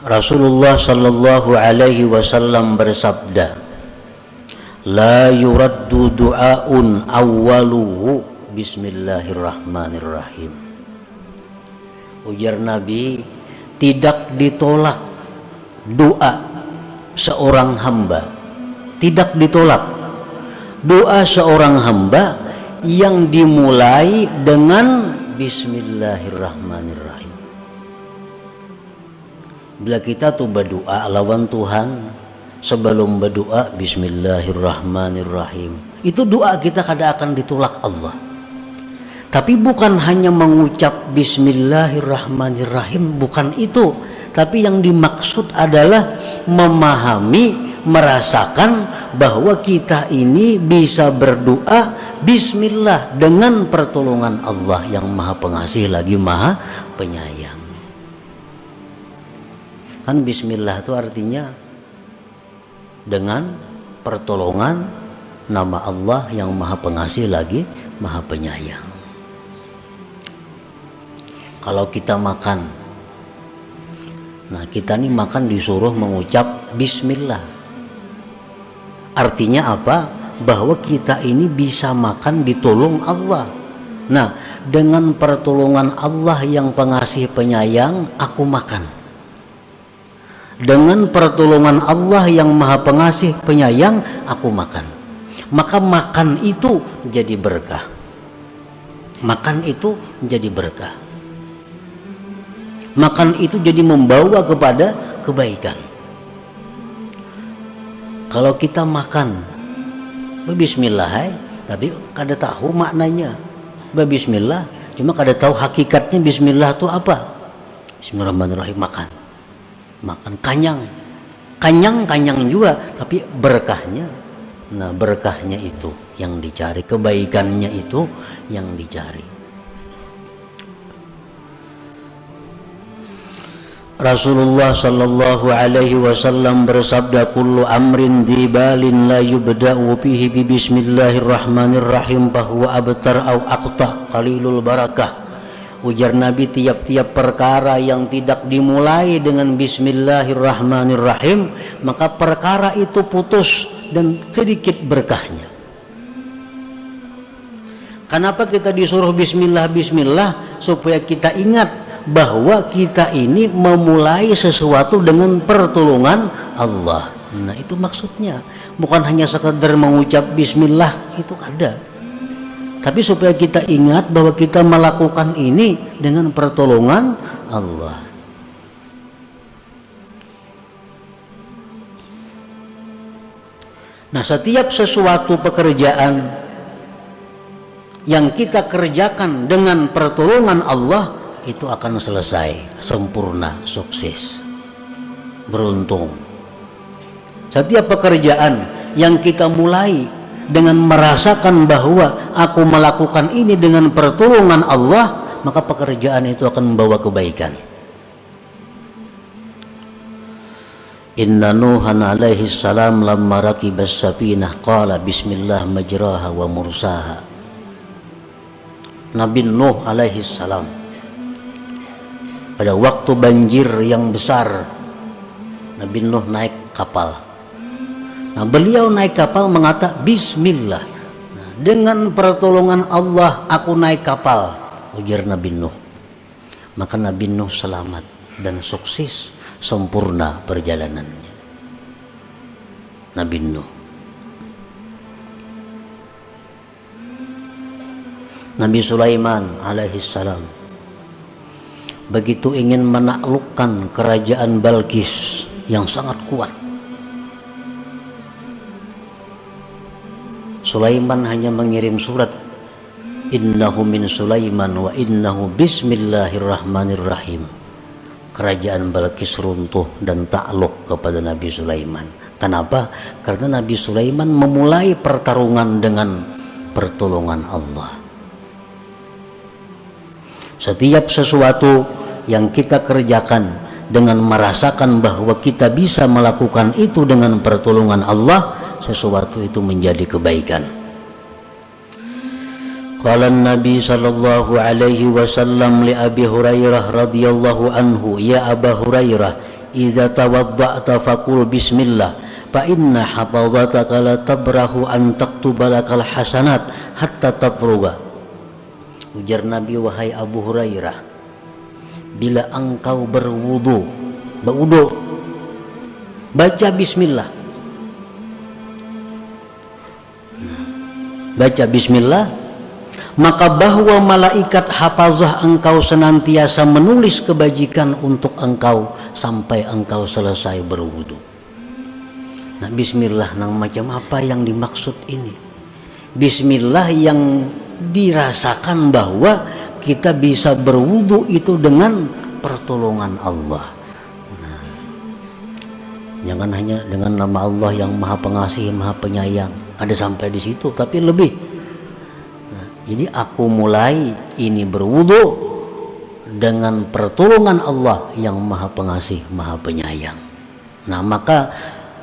Rasulullah sallallahu alaihi wasallam bersabda, la yuraddu du'aun awwaluhu bismillahirrahmanirrahim. Ujar Nabi, tidak ditolak doa seorang hamba, tidak ditolak doa seorang hamba yang dimulai dengan bismillahirrahmanirrahim. Bila kita tuh berdoa lawan Tuhan, sebelum berdoa bismillahirrahmanirrahim, itu doa kita kadang akan ditolak Allah. Tapi bukan hanya mengucap bismillahirrahmanirrahim, bukan itu. Tapi yang dimaksud adalah memahami, merasakan bahwa kita ini bisa berdoa bismillah dengan pertolongan Allah yang Maha Pengasih lagi Maha Penyayang. Kan bismillah itu artinya dengan pertolongan nama Allah yang Maha Pengasih lagi Maha Penyayang. Kalau kita makan, nah kita nih makan disuruh mengucap bismillah. Artinya apa? Bahwa kita ini bisa makan ditolong Allah. Nah, dengan pertolongan Allah yang Pengasih Penyayang, aku makan. Dengan pertolongan Allah yang Maha Pengasih Penyayang, aku makan. Maka makan itu jadi berkah. Makan itu menjadi berkah. Makan itu jadi membawa kepada kebaikan. Kalau kita makan bismillah, tapi kada tahu maknanya bismillah, cuma kada tahu hakikatnya bismillah itu apa. Bismillahirrahmanirrahim, makan kanyang juga, tapi berkahnya, nah berkahnya itu yang dicari, kebaikannya itu yang dicari. Rasulullah sallallahu alaihi wasallam bersabda, kullu amrin dzibalin la yubda'u fihi bi bismillahirrahmanirrahim bahwa abtar au aqta qalilul barakah. Ujar Nabi, tiap-tiap perkara yang tidak dimulai dengan bismillahirrahmanirrahim, maka perkara itu putus dan sedikit berkahnya. Kenapa kita disuruh bismillah? Supaya kita ingat bahwa kita ini memulai sesuatu dengan pertolongan Allah. Nah, itu maksudnya. Bukan hanya sekedar mengucap bismillah, itu ada. Tapi supaya kita ingat bahwa kita melakukan ini dengan pertolongan Allah. Nah, setiap sesuatu pekerjaan yang kita kerjakan dengan pertolongan Allah, itu akan selesai, sempurna, sukses, beruntung. Setiap pekerjaan yang kita mulai dengan merasakan bahwa aku melakukan ini dengan pertolongan Allah, maka pekerjaan itu akan membawa kebaikan. Inna Nuhan alaihi salam lamma rakibas safinah qala bismillah majraha wa mursaha. Nabi Nuh alaihi salam pada waktu banjir yang besar, Nabi Nuh naik kapal. Nah, beliau naik kapal mengatakan bismillah. Nah, dengan pertolongan Allah aku naik kapal, ujar Nabi Nuh. Maka Nabi Nuh selamat dan sukses, sempurna perjalanannya. Nabi Nuh. Nabi Sulaiman alaihissalam begitu ingin menaklukkan kerajaan Balqis yang sangat kuat, Sulaiman hanya mengirim surat, innahu min Sulaiman wa innahu bismillahirrahmanirrahim. Kerajaan Balqis runtuh dan takluk kepada Nabi Sulaiman. Kenapa? Karena Nabi Sulaiman memulai pertarungan dengan pertolongan Allah. Setiap sesuatu yang kita kerjakan dengan merasakan bahwa kita bisa melakukan itu dengan pertolongan Allah, sesuatu itu menjadi kebaikan. Qala Nabi sallallahu alaihi wasallam li Abi Hurairah radhiyallahu anhu, ya Aba Hurairah, idza tawadda'ta faqul bismillah fa inna hafazataka la tabrahu an taktuba lakal hasanat hatta tafruga. Ujar Nabi, wahai Abu Hurairah, bila engkau berwudu, baca bismillah. Baca bismillah, maka bahwa malaikat hafazah engkau senantiasa menulis kebajikan untuk engkau sampai engkau selesai berwudu. Nah, bismillah nang macam apa yang dimaksud ini? Bismillah yang dirasakan bahwa kita bisa berwudu itu dengan pertolongan Allah. Nah, jangan hanya dengan nama Allah yang Maha Pengasih, Maha Penyayang, ada sampai di situ, tapi lebih. Nah, jadi aku mulai ini berwudu dengan pertolongan Allah yang Maha Pengasih, Maha Penyayang. Nah, maka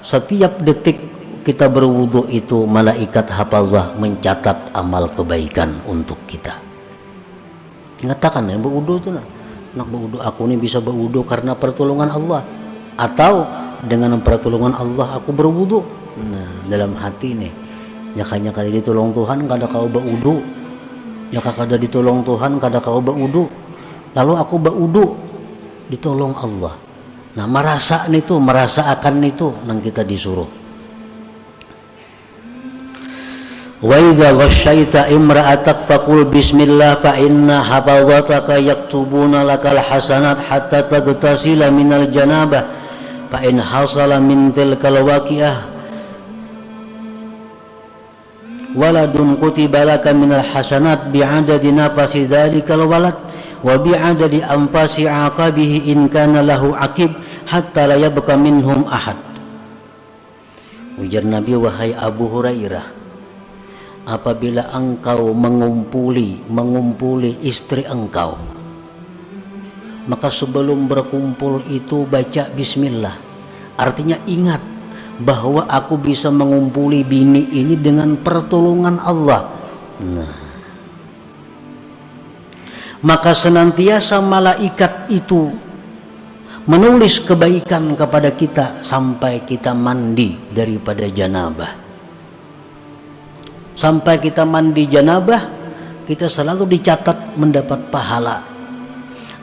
setiap detik kita berwudu itu malaikat hafazah mencatat amal kebaikan untuk kita. Mengatakan ya, berwudu itu nak berwudu, aku ini bisa berwudu karena pertolongan Allah, atau dengan pertolongan Allah aku berwudu. Nah, dalam hati nih, nyakanya kada ditolong Tuhan kada kau berwudu, nyaka kada ditolong Tuhan kada kau berwudu, lalu aku berwudu ditolong Allah. Nah, merasa akan itu nang kita disuruh. Wa idza ghasyaita imra'atak faqul bismillah fa inna hafazataka yaktubuna lakal hasanat hatta taghtasila minal janabah fa in hasala min tilkal waqi'ah waladun kutiba laka minal hasanat bi'adadi nafasi dhalikal walad wa bi'adadi anfasi aqabihi in kana lahu aqib hatta la yabqa minhum ahad. Ujar Nabi, wahai Abu Hurairah, apabila engkau mengumpuli istri engkau, maka sebelum berkumpul itu baca bismillah. Artinya ingat bahwa aku bisa mengumpuli bini ini dengan pertolongan Allah. Nah, maka senantiasa malaikat itu menulis kebaikan kepada kita sampai kita mandi daripada janabah. Sampai kita mandi janabah, kita selalu dicatat mendapat pahala.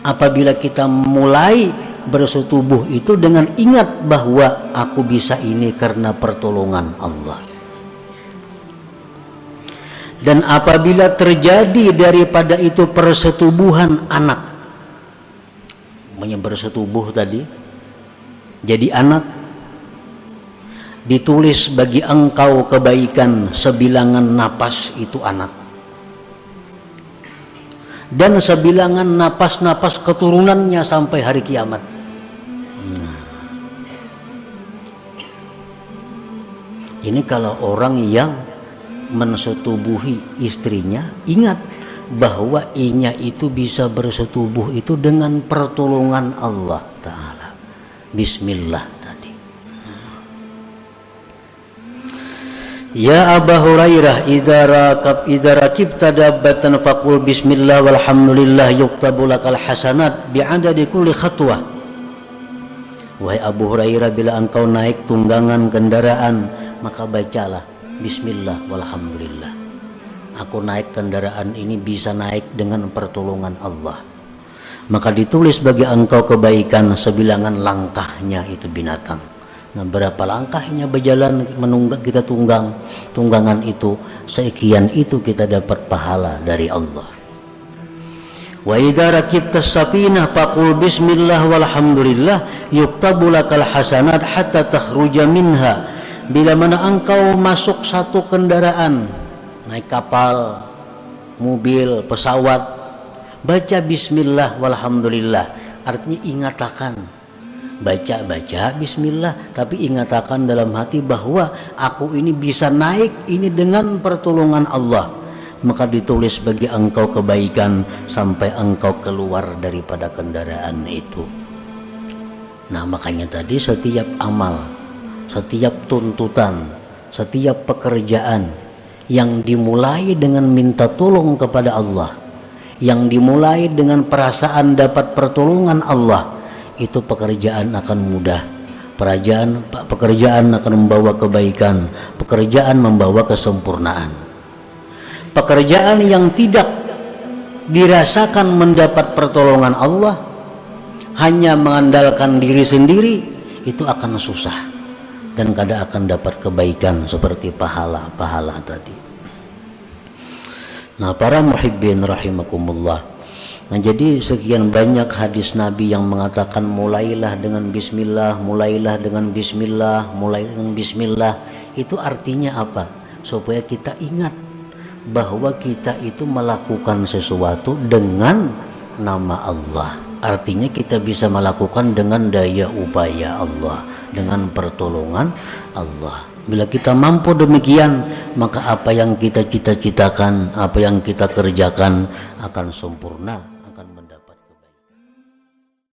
Apabila kita mulai bersetubuh itu dengan ingat bahwa aku bisa ini karena pertolongan Allah. Dan apabila terjadi daripada itu persetubuhan anak, bersetubuh tadi jadi anak, ditulis bagi engkau kebaikan sebilangan napas itu anak, dan sebilangan napas-napas keturunannya sampai hari kiamat. Nah, ini kalau orang yang mensetubuhi istrinya, ingat bahwa inya itu bisa bersetubuh itu dengan pertolongan Allah Ta'ala. Bismillah tadi. Ya Aba Hurairah, idza rakibta dabbatan faqul bismillah walhamdulillah yuktabu lakal hasanat bi'adadi kulli khatwah. Wahai Abu Hurairah, bila engkau naik tunggangan kendaraan, maka bacalah bismillah walhamdulillah. Aku naik kendaraan ini bisa naik dengan pertolongan Allah. Maka ditulis bagi engkau kebaikan sebilangan langkahnya itu binatang. Nah, berapa langkahnya berjalan menunggak kita tunggangan itu, sekian itu kita dapat pahala dari Allah. Wa idza rakibta as-safinah faqul bismillah walhamdulillah yuktabu lakal hasanat hatta takhruja minha. Bila mana engkau masuk satu kendaraan, naik kapal, mobil, pesawat, baca bismillah walhamdulillah. Artinya ingatakan, baca bismillah, tapi ingatakan dalam hati bahwa aku ini bisa naik ini dengan pertolongan Allah. Maka ditulis bagi engkau kebaikan sampai engkau keluar daripada kendaraan itu. Nah, makanya tadi setiap amal, setiap tuntutan, setiap pekerjaan yang dimulai dengan minta tolong kepada Allah, yang dimulai dengan perasaan dapat pertolongan Allah, itu pekerjaan akan mudah. Pekerjaan akan membawa kebaikan, pekerjaan membawa kesempurnaan. Pekerjaan yang tidak dirasakan mendapat pertolongan Allah, hanya mengandalkan diri sendiri, itu akan susah dan kadang akan dapat kebaikan seperti pahala-pahala tadi. Nah, para muhibbin rahimakumullah. Nah, jadi sekian banyak hadis Nabi yang mengatakan mulailah dengan bismillah, mulailah dengan bismillah, mulai dengan bismillah. Itu artinya apa? Supaya kita ingat bahwa kita itu melakukan sesuatu dengan nama Allah. Artinya kita bisa melakukan dengan daya upaya Allah, dengan pertolongan Allah. Bila kita mampu demikian, maka apa yang kita cita-citakan, apa yang kita kerjakan akan sempurna.